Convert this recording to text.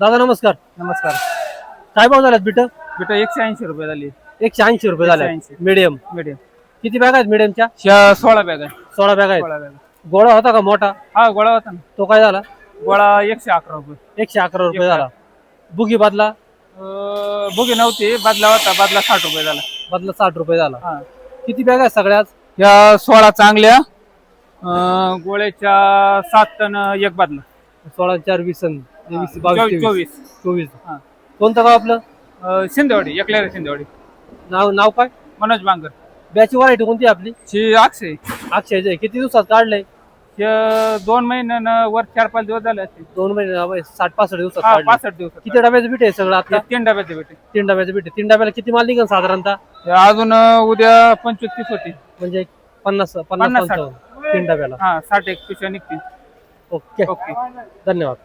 दादा नमस्कार. नमस्कार. काय भाव झालात बिट? बिट 180 रुपये झाली. 180 रुपये झाले. 180. मीडियम मीडियम किती बॅग आहेत मीडियमच्या? 16 बॅग आहे. 16 बॅग आहेत. 16 बॅग. गोळा होता का मोठा? हा गोळा होता ना. तो काय झाला? गोळा 111 रुपये. 111 रुपये झाला. बुगी बदला? बुगी नव्हती, बदला होता. बदला 60 रुपये झाला. बदला 60 रुपये झाला. हा. किती बॅग आहेत सगळ्यात? या 16 चांगल्या, गोळ्याच्या 7 टन एक बदला. 16 4 20 22 24. 24. हा. कोणतं गाव आपलं? शिंदेवाडी, एकलेरा शिंदेवाडी. नाव काय? मनोज बांगर. बॅची व्हरायटी कोणती आपली? अक्षय. अक्षय. किती दिवसात काढलंय? 2 महिन्यानं वर 4-5 दिवस झाले असतील. 2 महिने 60-65 दिवसात हा, काढलंय. 65 दिवस. किती डब्याचं बीट आहे सगळं आता? 3 डब्याचे भेटे. 3 डब्याचं बीट आहे. 3 डब्याला किती माल निघेल साधारणतः? अजून उद्या 25-30 होती. म्हणजे 50 50 55 3 डब्याला. हा 60 एक पिशव्या निघतील. Okay okay. धन्यवाद.